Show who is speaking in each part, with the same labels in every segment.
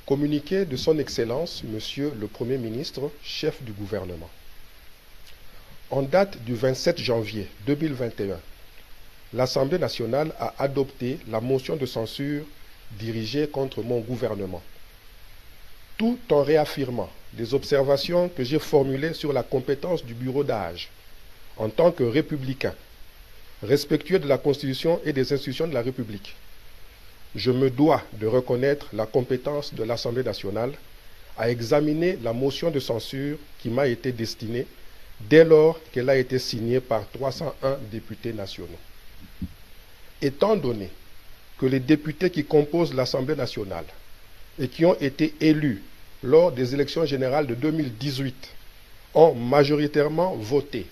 Speaker 1: Communiqué de son Excellence, Monsieur le Premier ministre, chef du gouvernement. En date du 27 janvier 2021, l'Assemblée nationale a adopté la motion de censure dirigée contre mon gouvernement, tout en réaffirmant les observations que j'ai formulées sur la compétence du bureau d'âge en tant que républicain, respectueux de la Constitution et des institutions de la République. Je me dois de reconnaître la compétence de l'Assemblée nationale à examiner la motion de censure qui m'a été destinée dès lors qu'elle a été signée par 301 députés nationaux. Étant donné que les députés qui composent l'Assemblée nationale et qui ont été élus lors des élections générales de 2018 ont majoritairement voté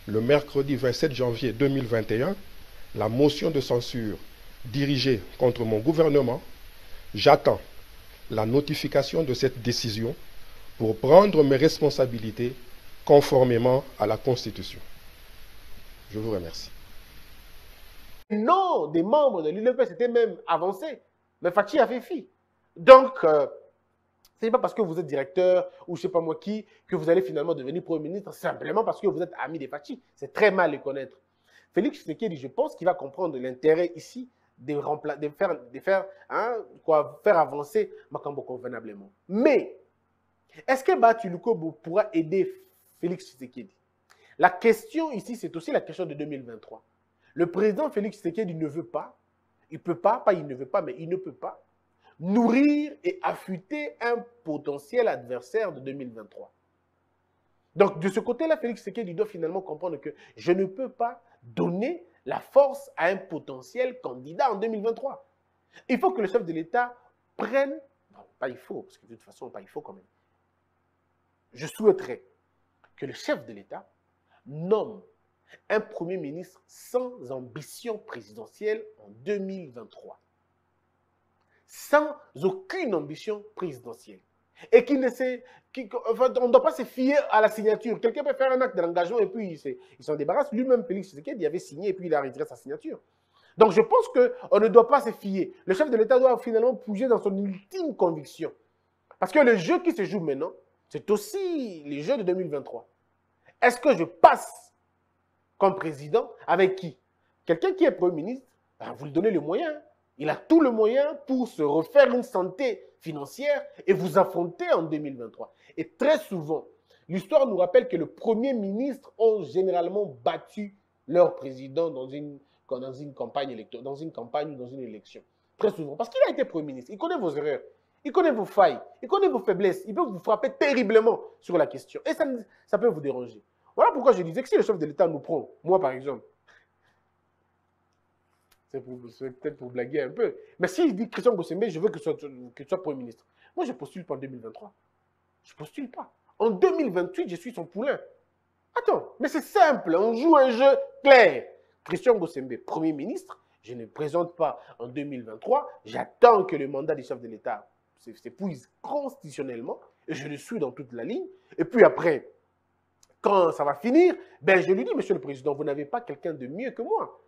Speaker 1: le mercredi 27 janvier 2021 la motion de censure dirigée contre mon gouvernement, j'attends la notification de cette décision pour prendre mes responsabilités conformément à la Constitution. Je vous remercie.
Speaker 2: Non, des membres de l'UNEP s'étaient même avancés, mais Fachi a fait fi. Donc, ce n'est pas parce que vous êtes directeur ou je ne sais pas moi qui que vous allez finalement devenir Premier ministre, simplement parce que vous êtes ami des Fachi. C'est très mal les connaître. Félix Tshisekedi, je pense qu'il va comprendre l'intérêt ici de faire avancer Makambo convenablement. Mais, est-ce que Batu Lukobo pourra aider Félix Tshisekedi? La question ici, c'est aussi la question de 2023. Le président Félix Tshisekedi ne veut pas, il ne peut pas il ne veut pas, mais il ne peut pas nourrir et affûter un potentiel adversaire de 2023. Donc, de ce côté-là, Félix Tshisekedi doit finalement comprendre que je ne peux pas donner la force à un potentiel candidat en 2023. Il faut que le chef de l'État prenne... Non, pas il faut, parce que de toute façon, pas il faut quand même. Je souhaiterais que le chef de l'État nomme un Premier ministre sans ambition présidentielle en 2023. Sans aucune ambition présidentielle. Et qui ne sait, enfin, on ne doit pas se fier à la signature. Quelqu'un peut faire un acte d'engagement et puis il s'en débarrasse. Lui-même, Félix Tshisekedi, il avait signé et puis il a retiré sa signature. Donc je pense qu'on ne doit pas se fier. Le chef de l'État doit finalement bouger dans son ultime conviction. Parce que le jeu qui se joue maintenant, c'est aussi les jeux de 2023. Est-ce que je passe comme président avec qui? Quelqu'un qui est Premier ministre, ben, vous lui donnez les moyens. Il a tout le moyen pour se refaire une santé financière et vous affronter en 2023. Et très souvent, l'histoire nous rappelle que les premiers ministres ont généralement battu leur président dans une campagne électorale, dans une campagne ou dans une élection. Très souvent. Parce qu'il a été Premier ministre. Il connaît vos erreurs. Il connaît vos failles. Il connaît vos faiblesses. Il peut vous frapper terriblement sur la question. Et ça peut vous déranger. Voilà pourquoi je disais que si le chef de l'État nous prend, moi par exemple, c'est peut-être pour blaguer un peu. Mais s'il dit Christian Gossembe, je veux que tu sois Premier ministre. Moi, je ne postule pas en 2023. Je ne postule pas. En 2028, je suis son poulain. Attends, mais c'est simple. On joue un jeu clair. Christian Gossembe, Premier ministre, je ne présente pas en 2023. J'attends que le mandat du chef de l'État s'épuise constitutionnellement. Et je le suis dans toute la ligne. Et puis après, quand ça va finir, ben je lui dis, Monsieur le Président, vous n'avez pas quelqu'un de mieux que moi.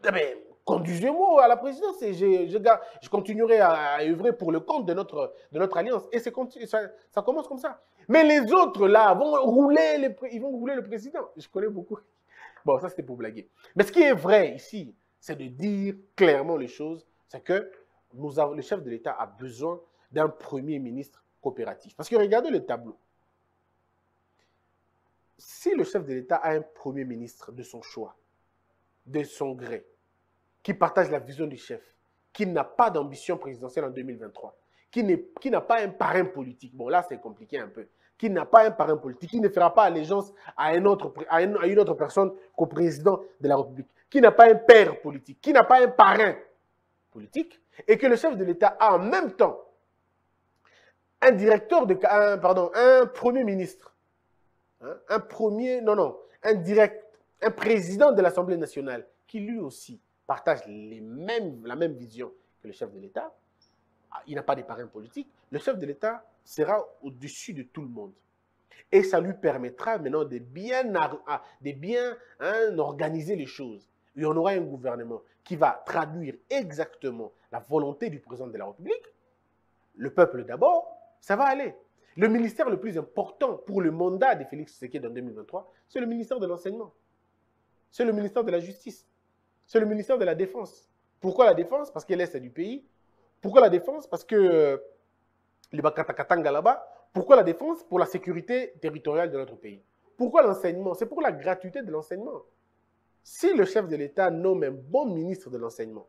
Speaker 2: Eh bien, conduisez-moi à la présidence et je continuerai à œuvrer pour le compte de notre alliance. Et ça commence comme ça. Mais les autres, là, vont rouler le président. Je connais beaucoup. Bon, ça, c'était pour blaguer. Mais ce qui est vrai ici, c'est de dire clairement les choses. C'est que le chef de l'État a besoin d'un Premier ministre coopératif. Parce que regardez le tableau. Si le chef de l'État a un Premier ministre de son choix, de son gré, qui partage la vision du chef, qui n'a pas d'ambition présidentielle en 2023, qui n'a pas un parrain politique. Bon, là, c'est compliqué un peu. Qui n'a pas un parrain politique, qui ne fera pas allégeance à une autre personne qu'au président de la République, qui n'a pas un père politique, qui n'a pas un parrain politique, et que le chef de l'État a en même temps un premier ministre, hein, un président de l'Assemblée nationale, qui lui aussi partage la même vision que le chef de l'État. Il n'a pas de parrain politique. Le chef de l'État sera au-dessus de tout le monde. Et ça lui permettra maintenant de bien organiser les choses. Et on aura un gouvernement qui va traduire exactement la volonté du président de la République. Le peuple d'abord, ça va aller. Le ministère le plus important pour le mandat de Félix Tshisekedi en 2023, c'est le ministère de l'Enseignement. C'est le ministère de la Justice. C'est le ministère de la Défense. Pourquoi la Défense? Parce que l'Est du pays. Pourquoi la Défense? Parce que les Bakatakatanga là-bas. Pourquoi la Défense? Pour la sécurité territoriale de notre pays. Pourquoi l'enseignement? C'est pour la gratuité de l'enseignement. Si le chef de l'État nomme un bon ministre de l'enseignement,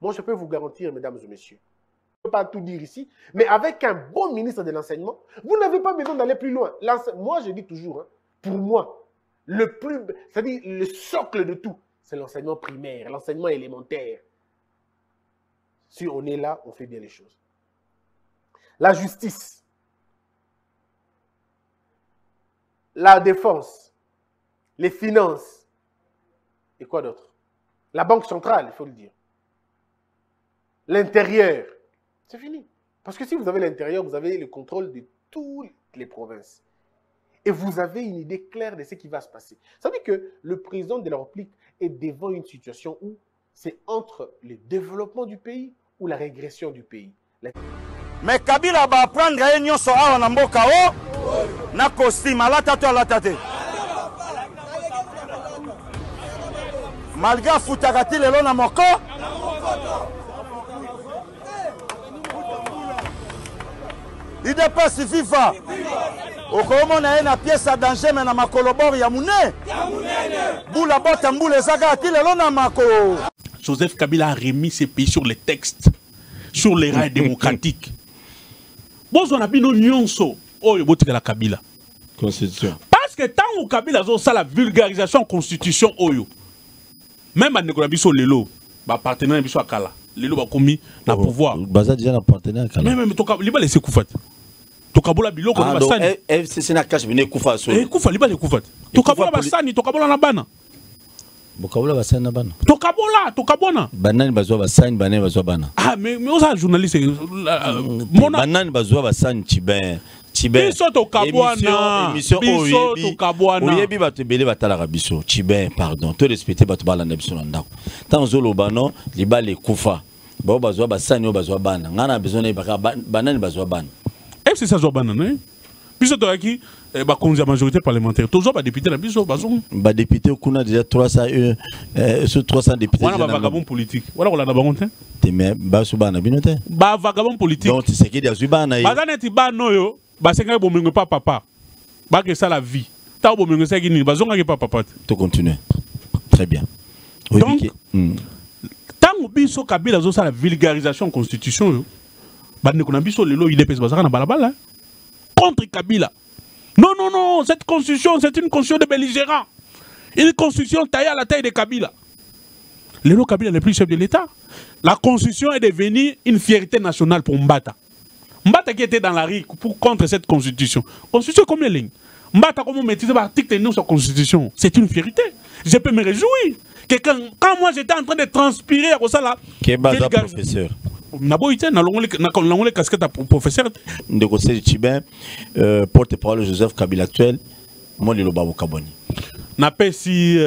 Speaker 2: moi je peux vous garantir, mesdames et messieurs, je ne peux pas tout dire ici, mais avec un bon ministre de l'enseignement, vous n'avez pas besoin d'aller plus loin. Moi je dis toujours, hein, pour moi, c'est-à-dire le socle de tout, c'est l'enseignement primaire, l'enseignement élémentaire. Si on est là, on fait bien les choses. La justice, la défense, les finances, et quoi d'autre? La banque centrale, il faut le dire. L'intérieur, c'est fini. Parce que si vous avez l'intérieur, vous avez le contrôle de toutes les provinces. Et vous avez une idée claire de ce qui va se passer. Ça veut dire que le président de la République est devant une situation où c'est entre le développement du pays ou la régression du pays.
Speaker 3: Mais Kabila va prendre une soa na mboka o na costume alata to alata te. Malgré futakati lelo na moko il dépasse FIFA. Okomo na na pièce à danger mais na makolobor ya mune. Boula bota mbule zaga ti lelo na mako.
Speaker 4: Joseph Kabila a remis ses pays sur les textes, sur les rails démocratiques. Bon, on a bien nyonso. Oh, il y a la Kabila.
Speaker 5: Constitution.
Speaker 4: Parce que tant que Kabila a ça la vulgarisation constitution oyo. Même à Negonabiso Lelo, bah partenaire biso akala. Lelo ba commis na pouvoir.
Speaker 5: Baza déjà na partenaire akala.
Speaker 4: Mais toka liba laisser koufat. Toka bola biloko na basani.
Speaker 5: FCC na cash bine koufa so.
Speaker 4: Koufa liba le koufat. Toka bola basani, toka bola na bana.
Speaker 5: Bokabola basani na bana.
Speaker 4: Toka bona.
Speaker 5: Banani bazwa basani, banani bazwa bana.
Speaker 4: Ah mais on a journaliste
Speaker 5: banani bazwa basani Tibin.
Speaker 4: Biso tokabwana.
Speaker 5: Émission oyebi bato belé batala biso. Tibin, pardon. To respecter bato balanda biso na ndako. Tant zolo bano liba le kufa. Ba bazwa basani o bazwa bana. Ngana besoin na banani bazwa bana.
Speaker 4: C'est ça bana né? Biso to yaki ba konzi la majorité parlementaire. Toujours ba député na biso bazon.
Speaker 5: Ba député kuna déjà 300 sur 300 députés.
Speaker 4: Wana ba vagabond politique. Wala ko la na bangonte.
Speaker 5: Mais ba so bana binote.
Speaker 4: Ba vagabond politique.
Speaker 5: Donc c'est qui dia bana.
Speaker 4: Bazaneti ba noyo. Basenga bomengo pas papa. Ba que ça la vie. Ta bomengo ça gini bazonga ke pas papa.
Speaker 5: To continuer. Très bien.
Speaker 4: Donc tant biso Kabila zo ça la vulgarisation constitution yo. Ba ne kona biso lelo il dépêche bazaka na balabala. Contre Kabila. Non, cette constitution c'est une constitution de belligérants. Une constitution taillée à la taille de Kabila. Lelo Kabila n'est plus chef de l'État. La constitution est devenue une fierté nationale pour Mbata. Mbata qui était dans la rue contre cette constitution. Constitution combien de lignes? Mbata comment maîtriser l'article de notre constitution? C'est une fierté. Je peux me réjouir. Que quand moi j'étais en train de transpirer à ça là.
Speaker 5: Qui est professeur?
Speaker 4: Naboïté, n'a l'onglet casquette à professeur.
Speaker 5: De conseil de Tibin, porte-parole Joseph Kabila actuel, moi le Lobabo Kaboni.
Speaker 4: N'a pas si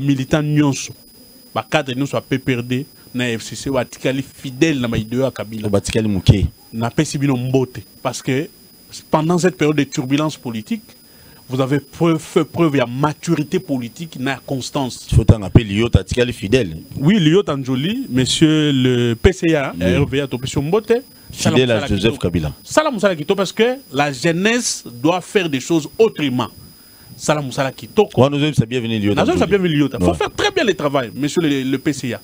Speaker 4: militant nyonso, cadre nous soit PPRD, na FCC ou atikali fidèle na maïdeo à Kabila.
Speaker 5: Batikali mouké.
Speaker 4: N'a pas si bien mbote parce que pendant cette période de turbulence politique, vous avez fait preuve de maturité politique, na constance.
Speaker 5: Il faut t'en appeler Liot atikali fidèle.
Speaker 4: Oui, Liot Anjoli, monsieur le PCA, RVA Topession Mbote.
Speaker 5: Fidèle à Joseph Kabila.
Speaker 4: Salam Moussala Kito parce que la jeunesse doit faire des choses autrement. Salam Moussala Kito.
Speaker 5: Nous sommes bienvenus Liot.
Speaker 4: Nous sommes bienvenus Liot. Il faut faire très bien le travail, monsieur le PCA.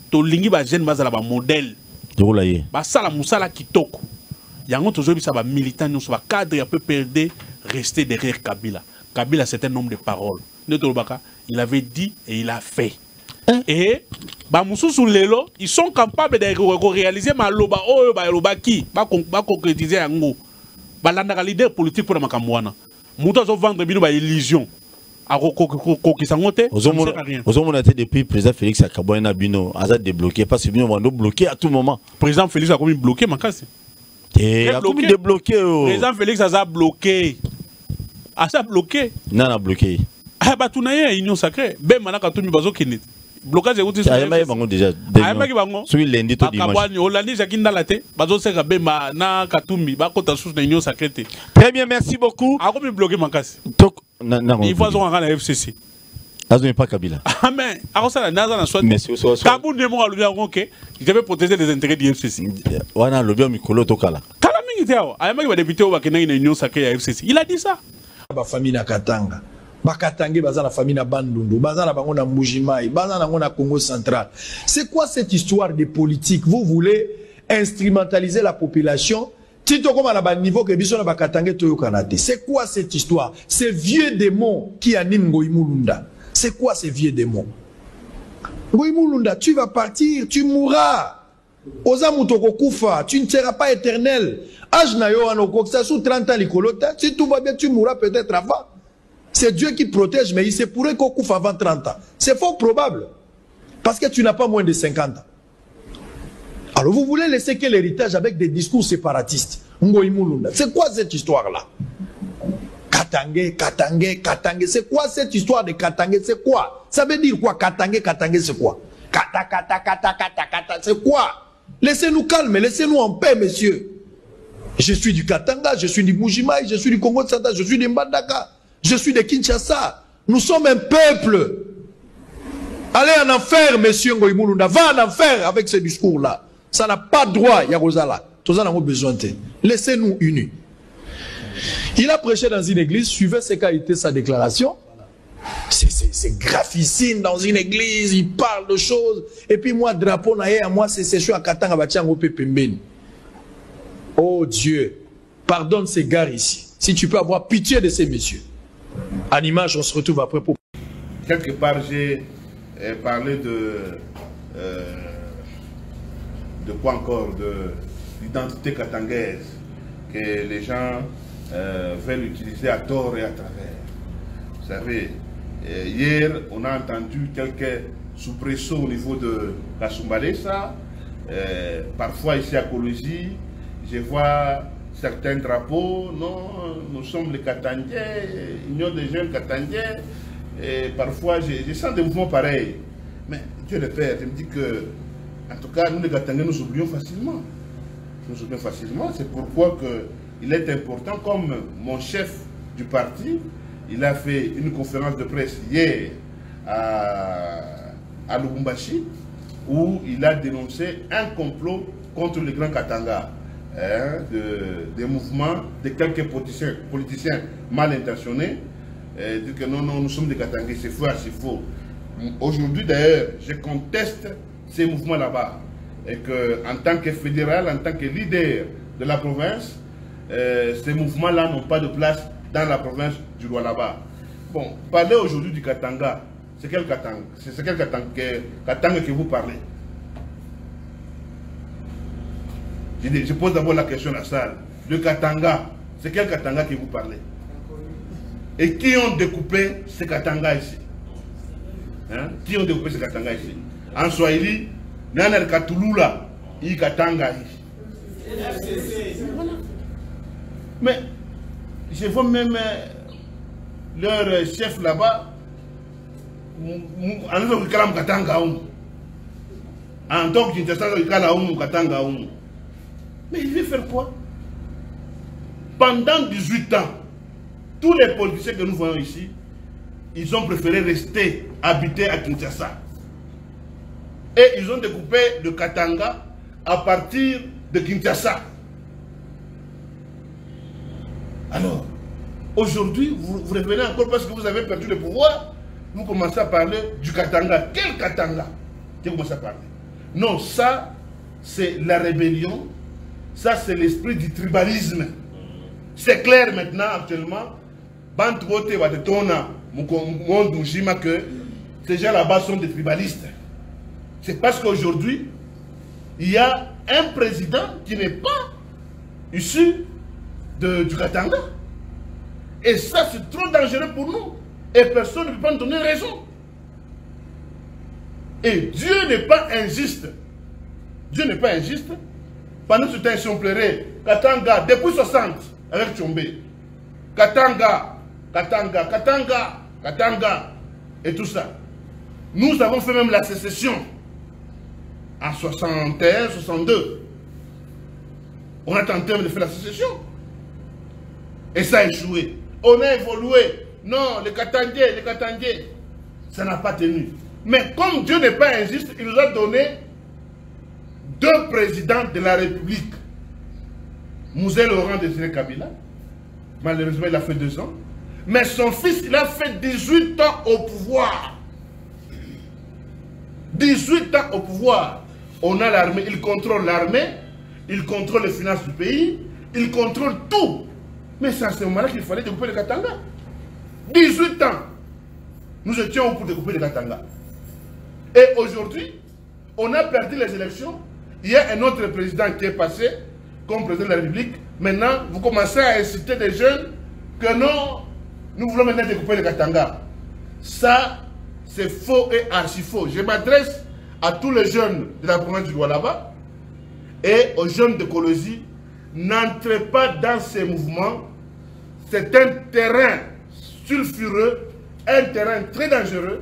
Speaker 4: To lingi ba jeune bazala ba modèle.
Speaker 5: De roulayer.
Speaker 4: Ba Salam Moussala Kito. yango tozobi ça va militant nous va cadre un peu perdre rester derrière Kabila. Kabila c'est un homme de parole. Il avait dit et il a fait. Et Bamoussou Lelo, ils sont capables de réaliser ma loba oh ba loba qui ba concrétiser yango. Ba landa leader politique pour makamwana. Muto zo vendre bino ba illusion.
Speaker 5: Ozomona depuis président Félix Akaboyena bino a débloqué parce que bino vando bloqué à tout moment.
Speaker 4: Président Félix a commis bloqué makasi.
Speaker 5: Et a commis débloqué.
Speaker 4: Président Félix a bloqué. A ça bloqué.
Speaker 5: Non a bloqué.
Speaker 4: Ah bah tout naie union sacrée. Ben manaka tout mi bazo kinit. Blocage est outil.
Speaker 5: Ayama bango déjà.
Speaker 4: Ayama bango.
Speaker 5: Celui lundi to dimanche.
Speaker 4: Akabani Holandi jakinda laté. Bazo seka be ma na katumi ba kota sous na union sacrée.
Speaker 5: Très bien, merci beaucoup.
Speaker 4: A commis bloqué makasi. Il faut qu'on la FCC.
Speaker 5: Azo pas Kabila.
Speaker 4: Ah mais alors ça la NASA na soit.
Speaker 5: Merci.
Speaker 4: Kabou ne mo alobia que il devait protéger les intérêts du FCC.
Speaker 5: Wana lobia mikolo to kala.
Speaker 4: Kala mingi tao. Ayama ba député au bakena na union sacrée ya FCC. Il a dit ça.
Speaker 6: Ba famille na Katanga. Ba Katanga baza na famille na Bandundu, baza na bango na Mbujimai, baza na ngo na Congo central. C'est quoi cette histoire de politique? Vous voulez instrumentaliser la population? Tito comme à la niveau que biso na ba Katanga to yokanate. C'est quoi cette histoire? Ces vieux démons qui animent Ngoïmoulunda. C'est quoi ces vieux démons? Ngoïmoulunda, tu vas partir, tu mourras. Ozamutoko kufa, tu ne seras pas éternel. Âge na yo anoko, ça sous 30 ans likolota, si tout va bien, tu mourras peut-être avant. C'est Dieu qui protège, mais il se pourrait qu'on couffe avant 30 ans. C'est fort probable. Parce que tu n'as pas moins de 50 ans. Alors vous voulez laisser quel héritage avec des discours séparatistes? C'est quoi cette histoire-là? Katangé, Katangé, Katangé. C'est quoi cette histoire de Katangé? C'est quoi? Ça veut dire quoi? Katangé, Katangé, c'est quoi? Kata, kata, kata, kata, kata, c'est quoi? Laissez-nous calmer, laissez-nous en paix, messieurs. Je suis du Katanga, je suis du Mbujimai, je suis du Congo central, je suis du Mbandaka. Je suis de Kinshasa. Nous sommes un peuple. Allez en enfer, monsieur Ngoïmoulunda. Va en enfer avec ce discours-là. Ça n'a pas de droit, Yarozala. Tous en avons besoin de. Laissez-nous unis. Il a prêché dans une église. Suivez ce qu'a été sa déclaration. C'est graphicine dans une église. Il parle de choses. Et puis moi, drapeau, moi, c'est chaud à Katanga, Batiango, Pepembeni. Oh Dieu, pardonne ces gars ici. Si tu peux avoir pitié de ces messieurs. En image, on se retrouve après pour...
Speaker 7: Quelque part, j'ai parlé de quoi encore? De l'identité katangaise que les gens veulent utiliser à tort et à travers. Vous savez, hier, on a entendu quelques soubresauts au niveau de la Sumbalesa. Parfois, ici à Kolosi, je vois certains drapeaux, non, nous sommes les Katangais, Union des jeunes Katangais, et parfois je sens des mouvements pareils. Mais Dieu le Père, je me dis que, en tout cas, nous les Katangais, nous oublions facilement. Nous oublions facilement, c'est pourquoi il est important, comme mon chef du parti, il a fait une conférence de presse hier à Lubumbashi, où il a dénoncé un complot contre les grands Katanga. Des mouvements de quelques politiciens mal intentionnés, dire que non, nous sommes des Katangais, c'est faux, c'est faux. Aujourd'hui d'ailleurs, je conteste ces mouvements là-bas. Et qu'en tant que fédéral, en tant que leader de la province, ces mouvements-là n'ont pas de place dans la province du Lualaba. Bon, parlez aujourd'hui du Katanga. C'est quel Katanga? C'est quel Katanga que vous parlez? Je pose d'abord la question à la salle. Le Katanga, c'est quel Katanga que vous parlez? Et qui ont découpé ce Katanga ici? Hein? Qui ont découpé ce Katanga ici? En Swahili, Nana Katulula, il Katanga ici. Mais je vois même leur chef là-bas, en tant que Katanga, en tant que Katanga. Mais il veut faire quoi? Pendant 18 ans, tous les politiciens que nous voyons ici, ils ont préféré rester habiter à Kinshasa. Et ils ont découpé le Katanga à partir de Kinshasa. Alors, aujourd'hui, vous revenez encore parce que vous avez perdu le pouvoir. Vous commencez à parler du Katanga. Quel Katanga? Vous commencez à parler. Non, ça, c'est la rébellion. Ça, c'est l'esprit du tribalisme. C'est clair maintenant, actuellement. Bantuote Watetona, Monde Mujima, que ces gens là-bas sont des tribalistes. C'est parce qu'aujourd'hui, il y a un président qui n'est pas issu du Katanga. Et ça, c'est trop dangereux pour nous. Et personne ne peut pas nous donner raison. Et Dieu n'est pas injuste. Dieu n'est pas injuste. Pendant ce temps, si on plairait, Katanga, depuis 60, avec Tchombe, Katanga, et tout ça. Nous avons fait même la sécession en 61, 62. On a tenté de faire la sécession. Et ça a échoué. On a évolué. Non, les Katangais, ça n'a pas tenu. Mais comme Dieu n'est pas injuste, il nous a donné 2 présidents de la République. Mouzé Laurent Désiré Kabila. Malheureusement, il a fait 2 ans. Mais son fils, il a fait 18 ans au pouvoir. 18 ans au pouvoir. On a l'armée, il contrôle l'armée, il contrôle les finances du pays, il contrôle tout. Mais c'est à ce moment-là qu'il fallait découper le Katanga. 18 ans, nous étions pour découper le Katanga. Et aujourd'hui, on a perdu les élections. Il y a un autre président qui est passé comme président de la République. Maintenant, vous commencez à inciter des jeunes que non, nous voulons maintenant découper le Katanga. Ça, c'est faux et archi faux. Je m'adresse à tous les jeunes de la province du Lualaba et aux jeunes de Kolosi. N'entrez pas dans ces mouvements. C'est un terrain sulfureux, un terrain très dangereux.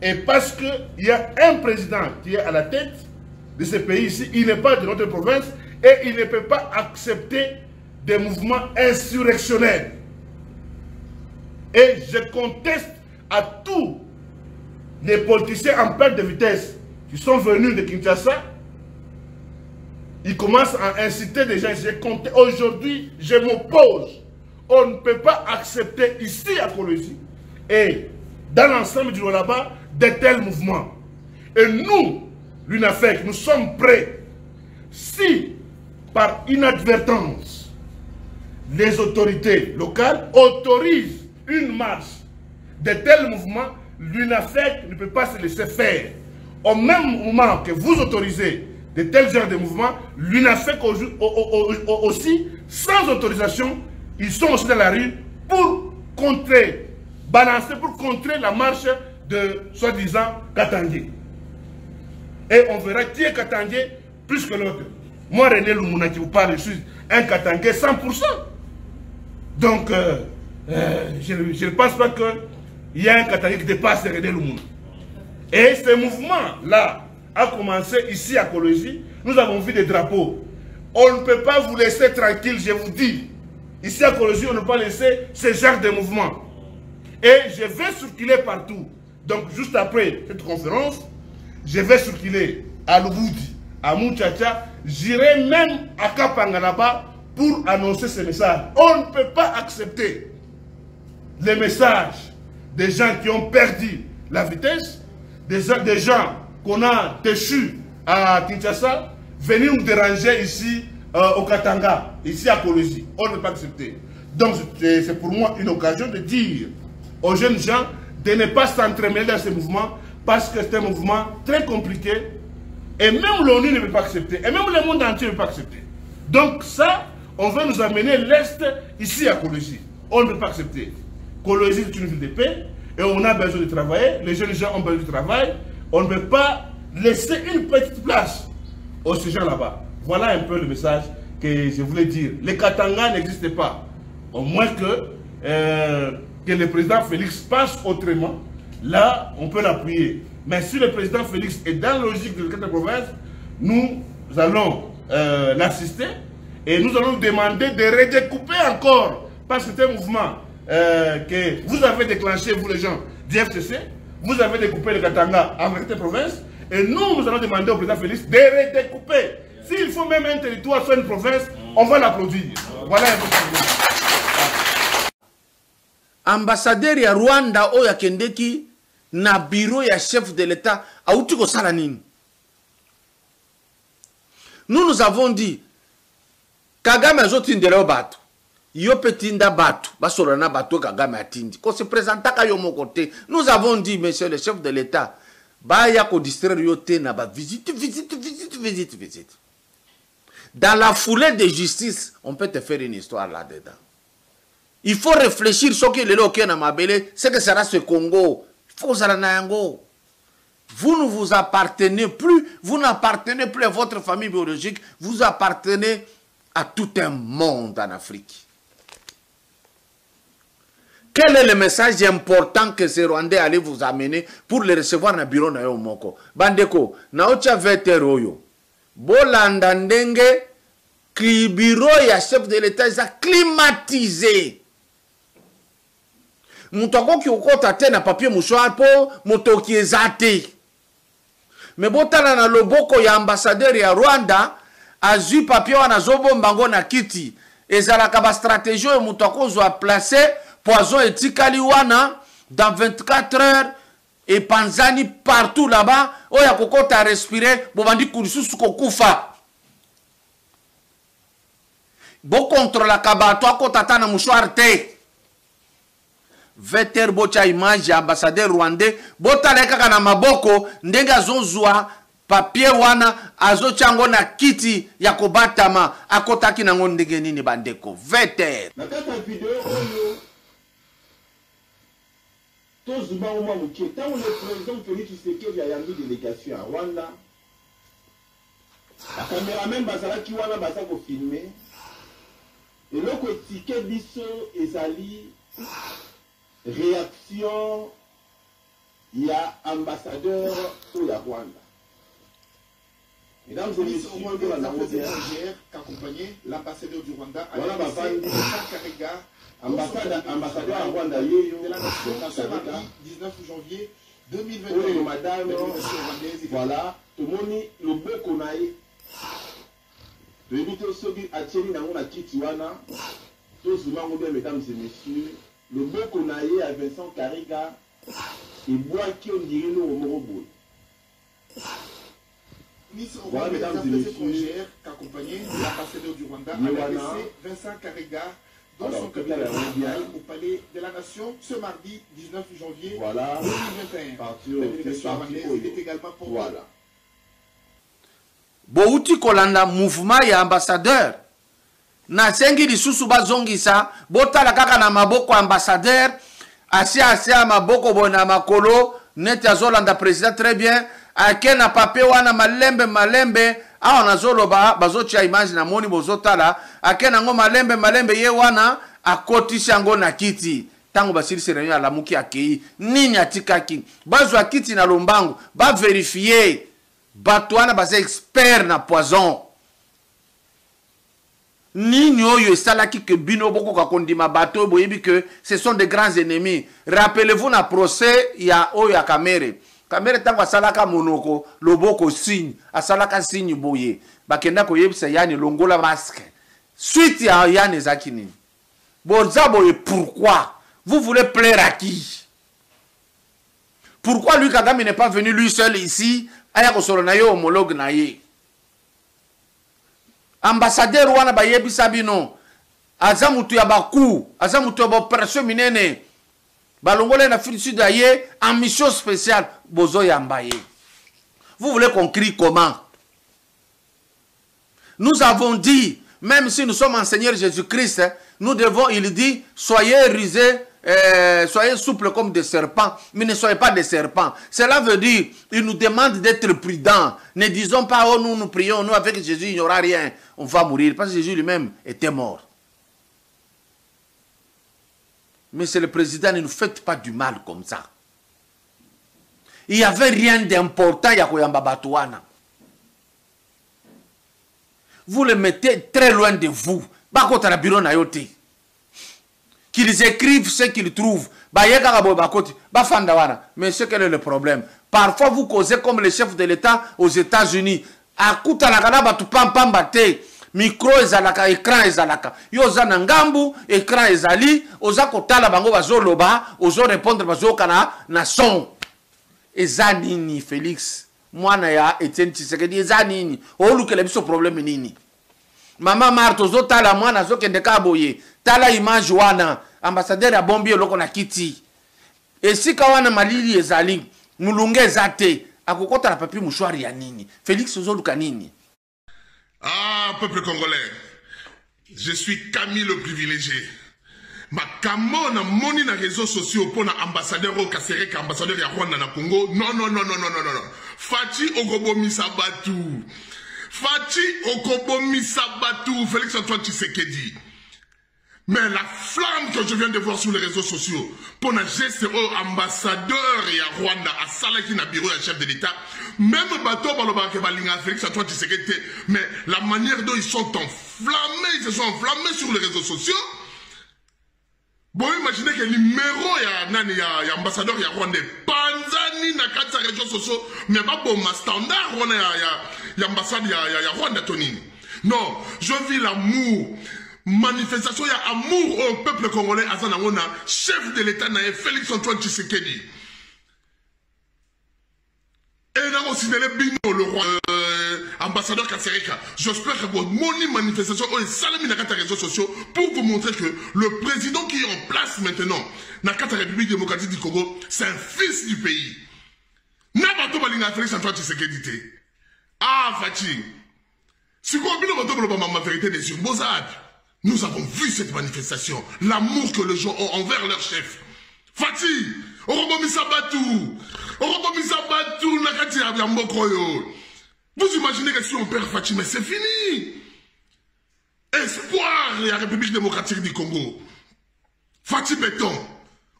Speaker 7: Et parce qu'il y a un président qui est à la tête de ce pays ici, il n'est pas de notre province et il ne peut pas accepter des mouvements insurrectionnels. Et je conteste à tous les politiciens en perte de vitesse qui sont venus de Kinshasa. Ils commencent à inciter des gens. Aujourd'hui, je m'oppose. On ne peut pas accepter ici à Kolosi et dans l'ensemble du Lualaba de tels mouvements. Et nous, l'UNAFEC, nous sommes prêts. Si, par inadvertance, les autorités locales autorisent une marche de tels mouvements, l'UNAFEC ne peut pas se laisser faire. Au même moment que vous autorisez de tels genres de mouvements, l'UNAFEC aussi, sans autorisation, ils sont aussi dans la rue pour contrer, balancer, pour contrer la marche de soi-disant Katangais. Et on verra qui est Katangais plus que l'autre. Moi, René Lumuna qui vous parle, je suis un Katangais 100%. Donc, je ne pense pas qu'il y a un Katangais qui dépasse René Lumuna. Et ce mouvement-là a commencé ici à Kolosi. Nous avons vu des drapeaux. On ne peut pas vous laisser tranquille, je vous dis. Ici à Kolosi, on ne peut pas laisser ce genre de mouvement. Et je vais circuler partout. Donc, juste après cette conférence, je vais circuler à Lubudi, à Mouchacha. J'irai même à Kapangalaba pour annoncer ce message. On ne peut pas accepter les messages des gens qui ont perdu la vitesse, des gens qu'on a déchus à Kinshasa, venir nous déranger ici au Katanga, ici à Kolosi. On ne peut pas accepter. Donc c'est pour moi une occasion de dire aux jeunes gens de ne pas s'entremêler dans ces mouvements parce que c'est un mouvement très compliqué et même l'ONU ne peut pas accepter, et même le monde entier ne peut pas accepter. Donc ça, on veut nous amener l'Est ici à Kolosi. On ne peut pas accepter. Kolosi est une ville de paix et on a besoin de travailler, les jeunes gens ont besoin de travail. On ne peut pas laisser une petite place aux ces gens là-bas. Voilà un peu le message que je voulais dire. Les Katanga n'existent pas. Au moins que le président Félix passe autrement, là, on peut l'appuyer. Mais si le président Félix est dans la logique de la province, nous allons l'assister et nous allons demander de redécouper encore. Parce que c'est un mouvement que vous avez déclenché, vous les gens du FCC, vous avez découpé le Katanga en vérité province, et nous allons demander au président Félix de redécouper. S'il faut même un territoire sur une province, on va l'applaudir. Voilà un peu.
Speaker 2: Ambassadeur ya Rwanda oyo akendeki na bureau ya chef de l'État auti kosala nini? Nous avons dit Kagame azotindela bato. Yo petinda bato. Basolana bato Kagame atindi. Ko se présenta ka yo mon côté. Nous avons dit, monsieur le chef de l'État, ba ya ko distraire yo te na ba visite. Dans la foulée de justice, on peut te faire une histoire là-dedans. Il faut réfléchir sur ce que le loké na mabele, c'est que sera ce Congo. Faut Zalanayango. Vous ne vous appartenez plus, vous n'appartenez plus à votre famille biologique, vous appartenez à tout un monde en Afrique. Quel est le message important que ces Rwandais allaient vous amener pour les recevoir dans le bureau na yo moko? Bandeko, na ocha veteroyo. Bolanda ndenge ki bureau ya chef de l'État is climatisé. Moutoko ki okota te na papier mouchoir po motoki ezate. Mais botala na loboko ya ambassadeur ya Rwanda azu papier wana zobo mbango na kiti. Ezalaka ba stratégie ya moutoko zo a placer poison etikali wana dans 24 heures et panzani partout là-bas oya kokota respirer bobandi kulisusu kokufa. Bo contre la kabato akota na mouchoir te. Veter bocha image ambassadeur rwandais botala kaka na maboko ndenge azozwa papier wana azochango na kiti ya kobatama akotaki na ndenge nini bandeko veter
Speaker 8: na kata video oyo tozuba oma mukie tango le président Félix Tshisekedi a yangi délégation à Rwanda la caméraman bazalaki wana baza ko filmer eloko etike biso ezali réaction il y a ambassadeur au Rwanda. Mesdames et messieurs, qui accompagné l'ambassadeur du Rwanda à ambassadeur à Rwanda de la nation ce mardi 19 janvier 2021. Madame, voilà, tout le monde le beau qu'on a eu. De éviter ce qui a tenu dans la Kitiwana, tous les mesdames et messieurs. Le beau qu'on a eu à Vincent Kariga, il boit qui on dirait nous au Moroboul. Voilà, mesdames et messieurs, accompagné l'ambassadeur du Rwanda, Vincent Kariga, dans son cabinet au palais de la Nation ce mardi 19 janvier 2021. La délégation rwandaise est également pour voilà.
Speaker 2: Bouti Kolanda, mouvement et ambassadeur. Na sengi lisusu bazongisa botala kaka na maboko ambassadeur asia maboko bona makolo neti azolanda président très bien ake na papier wana malembe awa nazoloba bazotia image na moni bozotala ake nango malembe ye wana akotisa ngo na kiti tango basilisi réunion ya lamuki akei nini atikaki bazwa kiti na lombango ba vérifier bato wana baza expert na poison. Ni oyo esalaki que bino boko kakondima bateau boyebi que ce sont des grands ennemis. Rappelez-vous na procès ya oyo Kamere. Kamere tango asalaka monoko loboko signe asalaka signe boye. Bakenda koyebisa yani longola masque. Suite ya yani zakini. Bonza boye pourquoi? Vous voulez plaire à qui? Pourquoi lui Kagame n'est pas venu lui seul ici? Aya kosolo na yo homologue na ye. Ambassadeur wana bayebi sabino azamutu ya baku azamutu ya opération minene balongole na Afrique du Sud aye en mission spéciale bozo yambaye. Vous voulez qu'on crie comment? Nous avons dit, même si nous sommes en Seigneur Jésus-Christ, nous devons, il dit, soyez rusés, soyez souples comme des serpents, mais ne soyez pas des serpents. Cela veut dire, il nous demande d'être prudents. Ne disons pas, oh nous prions, nous avec Jésus, il n'y aura rien. On va mourir, parce que Jésus lui-même était mort. Mais c'est le président, ne nous faites pas du mal comme ça. Il n'y avait rien d'important, Yakoyamba Batouana. Vous le mettez très loin de vous. Qu'ils écrivent ce qu'ils trouvent. Mais ce quel est le problème? Parfois vous causez comme le chef de l'État aux États-Unis. Micro ezalaka, écran ezalaka. Yoza nangambu, écran ezali, oza kotala bango bazoloba, ozo répondre bazokana na son. Eza nini Félix? Mwana ya Etienne Tshisekedi eza nini? Olukele biso problème nini? Maman Marthe ozotala mwana azokende ka boye. Tala image wana ambassadeur ya bombi eloko na kiti. Esika wana malili ezali mulunge ezate akokota la papi mouchoir ya nini. Félix ozoluka nini?
Speaker 7: Ah, peuple congolais, je suis Camille le privilégié. Ma kamona moni na réseaux sociaux pour na ambassadeur au Kasereka, ambassadeur ya Rwanda na Congo. Non. Fati Okobomi Sabatu. Fati Okobomi Sabatu. Félix Antoine Tshisekedi. Mais la flamme que je viens de voir sur les réseaux sociaux pour na GCO ambassadeur ya Rwanda à Salaki na bureau ya chef de l'État, même bateau balobaka balinga Félix Antoine Tshisekedi, mais la manière dont ils sont enflammés, ils se sont enflammés sur les réseaux sociaux. Bon, imaginez que le numéro ya ambassadeur ya Rwanda panzani na kati ya réseaux sociaux, mais pas bon ma standard Rwanda ya ambassade ya Rwanda tonini. Non, je vis l'amour. Manifestation, il y a amour au peuple congolais. Azanangona, chef de l'État, Félix Antoine Tshisekedi. Et là aussi, le roi, ambassadeur Kasereka. J'espère que votre manifestation est salami dans les réseaux sociaux pour vous montrer que le président qui est en place maintenant, dans la République démocratique du Congo, c'est un fils du pays. N'abato balinga Félix Antoine Tshisekedi. Ah, Fatih. Si vous avez ma vérité des yeux, nous avons vu cette manifestation, l'amour que les gens ont envers leur chef. Fatih, Orobomi Sabatou, Nakati Abiambokoyo. Vous imaginez que si on perd Fatih, mais c'est fini. Espoir de la République démocratique du Congo. Fatih Béton.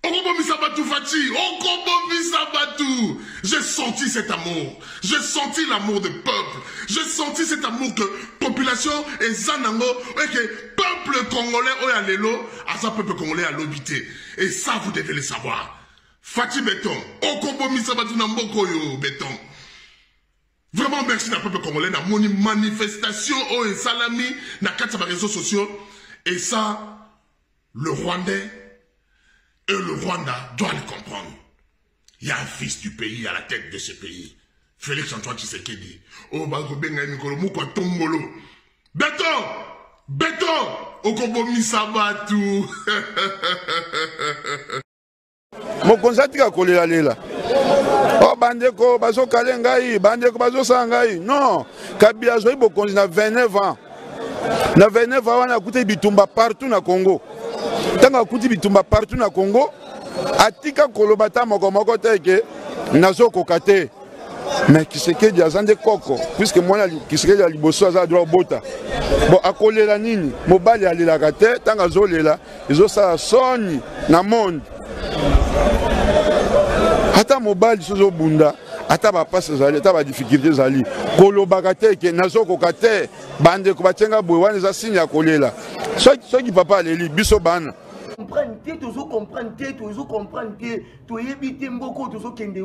Speaker 7: Orobomi Sabatou Fatih, Orobomi Sabatou. J'ai senti cet amour. J'ai senti l'amour du peuple. J'ai senti cet amour que population et Zanango et que peuple congolais a l'élo, à ça peuple congolais a l'obité. Et ça vous devez le savoir. Fatih Béton, Orobomi Sabatou Nambokoyo Béton. Vraiment merci à peuple congolais na moni manifestation et salami na quatre réseaux sociaux et ça le Rwandais et le Rwanda doit le comprendre. Il y a un fils du pays à la tête de ce pays. Félix Antoine Tshisekedi. Oh, Bago Benga Mikolo Mukwa Tongolo. Béton, Okobomi Sabatou.
Speaker 3: Mokonzati ka kolela lela. Oh, bandeko bazo kalengai, bandeko bazo sangai. Non, Kabila zoi bokonzi na 29 ans. Na 29 ans, on a coûté bitumba partout na Congo. Tant que bitumba partout na Congo, atika kolobata moko teke nazo kokate. Mais Tshisekedi azande koko puisque moi Tshisekedi a liboso aza droit bota. Bon akolela nini mobali alela kate tant azolela ezo sa soni na monde. Ata mobali sozo bunda ata ba passe zali ata ba difficulté zali kolobaka teke nazo kokate bande ko batenga boye wana za signe ya kolela. Soki papa aleli biso bana
Speaker 2: comprendre te tozo comprendre te toyebi mboko tozo kende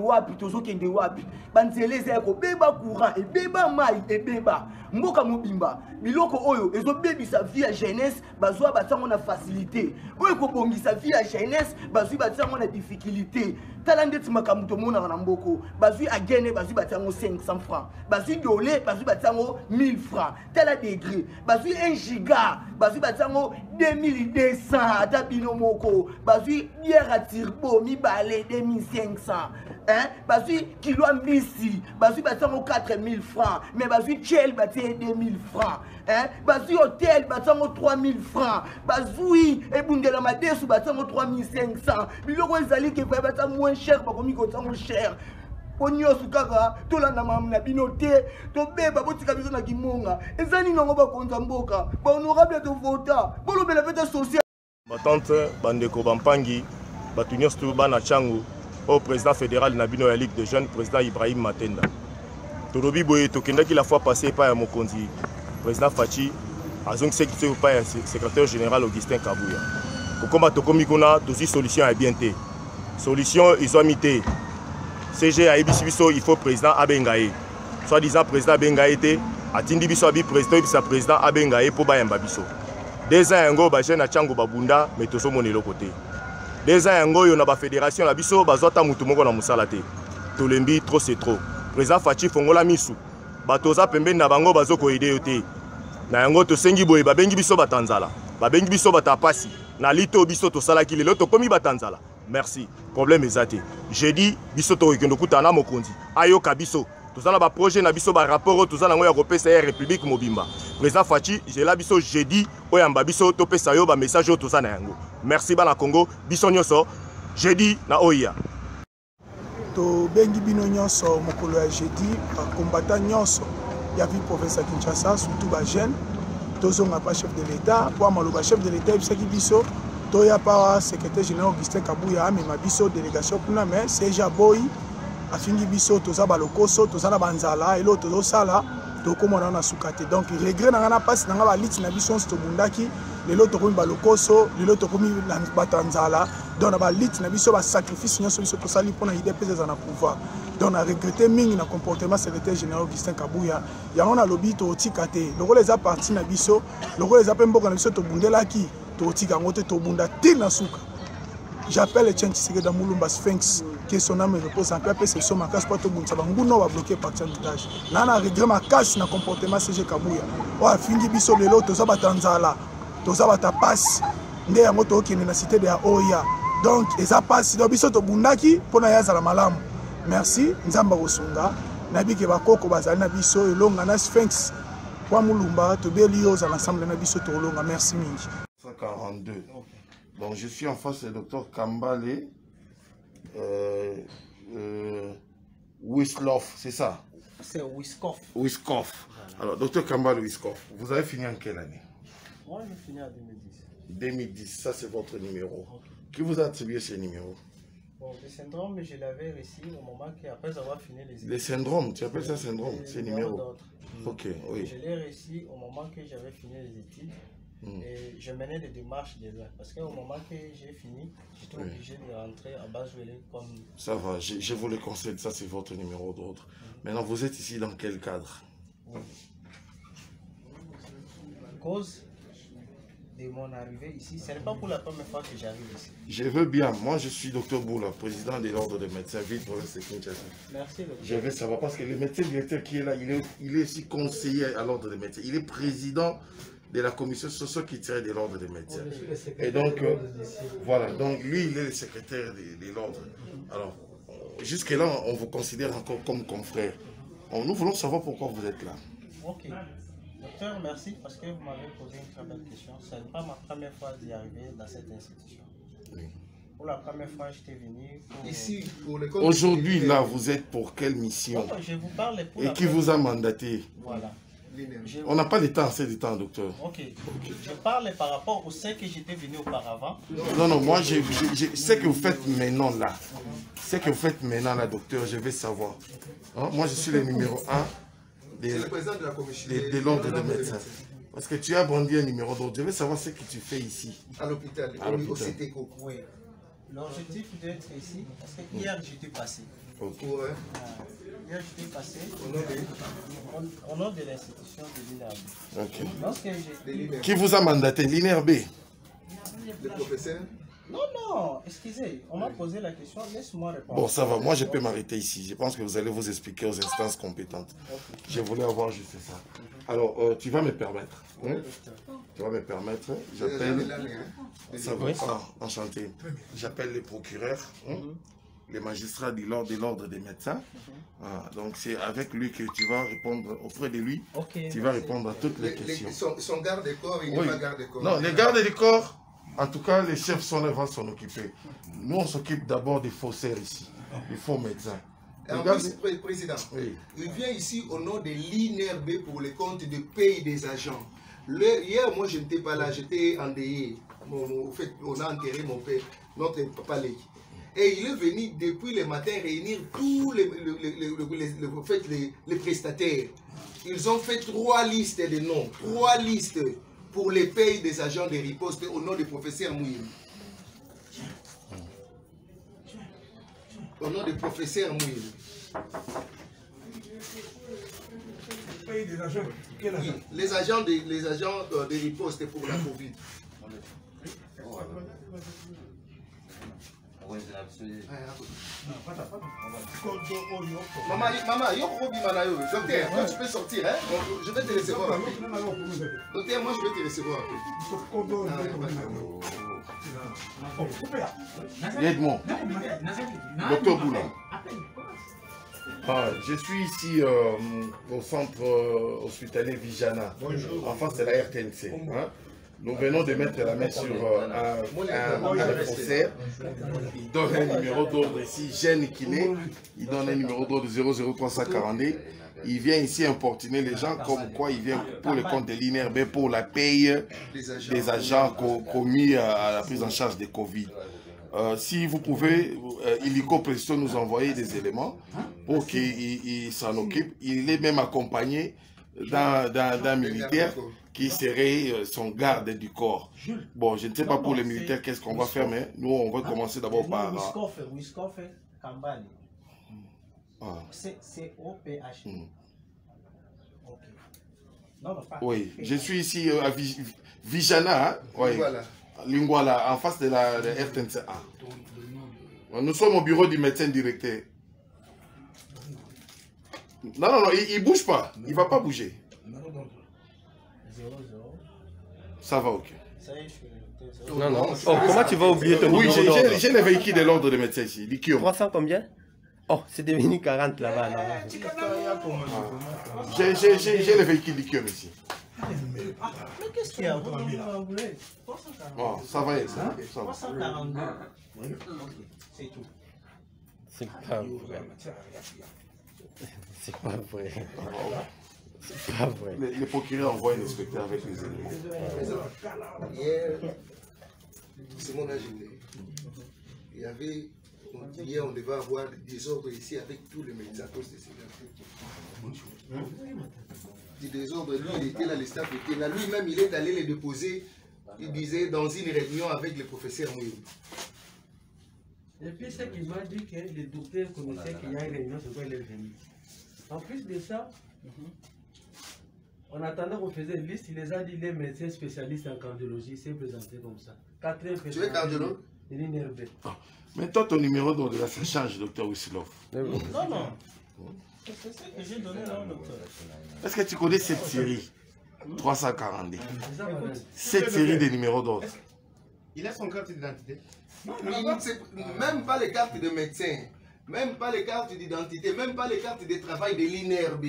Speaker 2: wapi banzeleza yako beba courant et beba mai et beba mboka mobimba biloko oyo ezo bebisa vie ya jeunesse bazwa batango na facilité oyo ko bongisa vie ya jeunesse bazwi batango na difficulté tala ndeti makamuto mona na mboko bazwi agene bazwi batango 500 francs bazwi dolé bazwi batango 1000 francs tala degré bazwi 1 giga bazwi batango 2200 ata bino moko bazwi bière à turbo mibale 2500 hein bazwi kilo mbisi bazwi batango 4000 francs mais bazwi chel baté 2000 francs hein bazwi hôtel batango 3000 francs bazwi ebundela madesu batango 3500 biloko ezali ke batango moins cher bakomi kotango cher onyosu kaka tolanda mamna bino te tobeba botika biso na kimonga ezali nango bakonza mboka ba honorable to vota bolobela fete sociale
Speaker 9: batante bandeko bampangi batunyo stu bana changu au président fédéral na bino ya Ligue des jeunes président Ibrahim Matenda tolobi boye tokendaki la fois passée pa ya mokonzi président Fachi azong sekité pa ya secrétaire général Augustin Kabuya kokoma tokomi kuna dosi solution ya bien te solution ils ont mité CG a biso il faut président Abengaye soit disant président Abengaye te atindi biso abi président Abengaye po bayamba biso des ans yango ba jeune chango babunda mais toso monelo côté des ans yango yo na ba fédération la biso bazota mutu moko na musala te tolembi trop c'est trop président Fachi fongola misu batoza pembeni na bango bazoko aider yo te na yango tosengi boye babengi biso batanzala babengi biso batapasi na lito biso tosalaki lelo tokomi batanzala merci problème ezate jeudi biso tokende kutana mokonzi ayoka biso tozala ba projet na biso ba rapport tozala ngo ya kopesa ya république mobimba président Fachi jela biso jeudi oyamba biso topesa yo ba message tozana yango merci bana Congo biso nyonso jeudi na oya
Speaker 10: to bengi bino nyonso mokolo ya jeudi ba combattant nyonso ya ville province ya Kinshasa surtout ba jeune tozonga pa chef de l'état pour maloba chef de l'état bisaki biso toya pa secrétaire général Augustin Kabuya mais ma biso délégation kuna mais c'est Jaboy afingi biso toza balokoso toza na banzala elo tozo sala tokomona na sukate donc regret na ngana passe na ngaba liti na biso sto bundaki lelo tokomi balokoso lelo tokomi na batanzala donc na ba liti na biso ba sacrifice nyonso biso tosali pona IDPS za na pouvoir donc na regretter mingi na comportement secrétaire général Augustin Kabuya yango na lobby to tikate lokola eza parti na biso lokola eza pemboka na biso to bundelaki to tika ngote to bunda tina suka. J'appelle le Tchèque dans Moulumba Sphinx, qui est son âme repose en paix, c'est son macasse pour tout le monde. Ça va bloquer par le village. Nana regret ma casse dans le comportement CG Kabuya. Ouais, fingi biso de l'autre, toza batanzala, toza batapasi, nde ya moto qui est dans la cité de Oya. Donc, et ça passe, donc biso to bundaki pour na yaza la malam. Merci, Nzamba Osunga, nabi ke bakoko bazali na biso elonga na Sphinx. Kwa Moulumba, to belio za l'ensemble na biso to longa. Merci mingi.
Speaker 11: 142. Donc je suis en face du docteur Kambale Wiskoff, c'est ça?
Speaker 2: C'est Wiskoff.
Speaker 11: Wiskoff. Alors, docteur Kambale Wiskoff, vous avez fini en quelle année?
Speaker 2: Moi, j'ai fini en 2010.
Speaker 11: 2010, ça c'est votre numéro. Okay. Qui vous a attribué ce numéro?
Speaker 2: Bon, le syndrome, je l'avais réussi au moment qu'après avoir fini les études.
Speaker 11: Les syndromes, tu appelles ça syndrome? C'est numéro? Ok, oui.
Speaker 2: Je l'ai réussi au moment que j'avais fini les études. Et je menais des démarches déjà. Parce qu'au moment que j'ai fini, j'étais obligé de rentrer à Bazuélé comme...
Speaker 11: Ça va, je vous le concède, ça c'est votre numéro d'autre. Maintenant, vous êtes ici dans quel cadre?
Speaker 2: Cause de mon arrivée ici, ce n'est pas pour la première fois que j'arrive ici.
Speaker 11: Je veux bien, moi je suis docteur Boula, président de l'ordre des médecins, ville province de Kinshasa.
Speaker 2: Merci.
Speaker 11: Je veux savoir, parce que le médecin directeur qui est là, il est aussi conseiller à l'ordre des médecins. Il est président de la commission sociale qui tire de l'ordre des médecins. Et donc, voilà, donc lui, il est le secrétaire de l'ordre. Alors, jusque-là, on vous considère encore comme confrère. Nous voulons savoir pourquoi vous êtes là.
Speaker 2: Ok. Docteur, merci parce que vous m'avez posé une très belle question. Ce n'est pas ma première fois d'y arriver dans cette institution. Oui. Pour la première fois, j'étais venu pour...
Speaker 11: Ici, pour aujourd'hui, là, vous êtes pour quelle mission?
Speaker 2: Je vous parle pour
Speaker 11: et qui vous a mandaté?
Speaker 2: Voilà.
Speaker 11: On n'a pas de temps, assez de temps, docteur.
Speaker 2: Ok. Je parle par rapport au ce que j'étais venu auparavant.
Speaker 11: Non, moi, je sais que vous faites maintenant là. Ce que vous faites maintenant là, docteur, je vais savoir. Hein? Moi, je suis le numéro 1 de l'ordre des médecins. Parce que tu as brandi un numéro d'autre. Je veux savoir ce que tu fais ici.
Speaker 8: À l'hôpital, au CTECO.
Speaker 2: Oui. L'objectif d'être ici, parce que hier, j'étais passé.
Speaker 11: Okay.
Speaker 2: Hier, j'étais passé au nom de l'institution de l'INERB.
Speaker 11: Okay. Qui vous a mandaté? L'INERB?
Speaker 8: Le professeur?
Speaker 2: Non, excusez, on m'a posé la question, laisse-moi répondre.
Speaker 11: Bon, ça va, moi je peux m'arrêter ici. Je pense que vous allez vous expliquer aux instances compétentes. Okay. Je voulais avoir juste ça. Alors, tu vas me permettre. Hein? Tu vas me permettre. J'appelle. Ça va, enchanté. J'appelle les procureurs, les magistrats de l'ordre des médecins. Donc, c'est avec lui que tu vas répondre, auprès de lui, tu vas répondre à toutes les questions.
Speaker 8: Son garde de corps, il n'est pas garde de corps.
Speaker 11: Non, les gardes de corps. En tout cas, les chefs sont là, vont s'en occuper. Nous, on s'occupe d'abord des faussaires ici, des faux médecins.
Speaker 8: Président, il vient ici au nom de l'INERB pour le compte de paye des agents. Hier, moi, je n'étais pas là, j'étais endeuillé. En fait, on a enterré mon père, notre papa Leki. Et il est venu depuis le matin réunir tous les prestataires. Ils ont fait 3 listes de noms, 3 listes pour les payes des agents de riposte au nom du professeur Mouim. Au nom du professeur Mouim. Oui, les agents de riposte pour la Covid. Maman, yo docteur, toi tu peux sortir, hein? Je vais te recevoir. Docteur, moi je vais te recevoir.
Speaker 11: Aide-moi. Docteur Boula. Je suis ici au centre hospitalier Vijana, en face de la RTNC. Hein. Nous venons de mettre la main sur un faussaire. Il donne un numéro d'ordre ici, Jeanne qu'il est. Il donne un numéro d'ordre 00342. Il vient ici importuner les gens comme quoi il vient pour le compte de l'INRB pour la paye des agents commis à la prise en charge des Covid. Si vous pouvez, Illico Presto nous envoyer des éléments pour qu'il s'en occupe. Il est même accompagné d'un militaire qui serait son garde du corps. Bon, je ne sais pas pour les militaires qu'est-ce qu'on va faire, mais nous, on va commencer d'abord par...
Speaker 12: C'est OPH.
Speaker 11: Oui, je suis ici à Vijana, hein? Oui. Lingwala, en face de la RTNCA. Nous sommes au bureau du médecin directeur. Non, il ne bouge pas. Il ne va pas bouger. Ça va, ok.
Speaker 13: Non. Oh, comment tu vas oublier ton numéro d'ordre?
Speaker 11: Oui, j'ai le véhicule de l'ordre de médecin ici.
Speaker 13: 300 combien? Oh, c'est devenu 40 là-bas.
Speaker 11: J'ai le véhicule Liquium ici.
Speaker 12: Mais qu'est-ce qu'il y a?
Speaker 11: Oh, ça va être ça.
Speaker 12: 342. C'est tout.
Speaker 13: C'est pas vrai. C'est pas vrai. C'est pas vrai.
Speaker 11: Le procureur envoie un inspecteur avec les éléments.
Speaker 8: Hier, c'est mon âge. Il y avait, hier, on devait avoir des ordres ici avec tous les médecins à cause de ces des désordres, lui, il était là, le staff était là. Lui-même, il est allé les déposer, il disait, dans une réunion avec le professeur Mouillou.
Speaker 14: Et puis, ce qu'il m'a dit que le docteur connaissait qu'il y a une réunion, c'est quoi il est venu. En plus de ça, en attendant qu'on faisait une liste, il les a dit les médecins spécialistes en cardiologie s'est présenté comme ça. 4
Speaker 8: tu es cardiologue?
Speaker 14: L'INRB.
Speaker 11: Mais toi, ton numéro d'ordre, là, ça change, docteur Wissilov.
Speaker 12: Non. C'est ce que j'ai donné là, docteur.
Speaker 11: Est-ce que tu connais cette série 342? Cette série de numéros d'ordre.
Speaker 8: Il a son carte d'identité? Même pas les cartes de médecin, même pas les cartes d'identité, même pas les cartes de travail de l'INRB.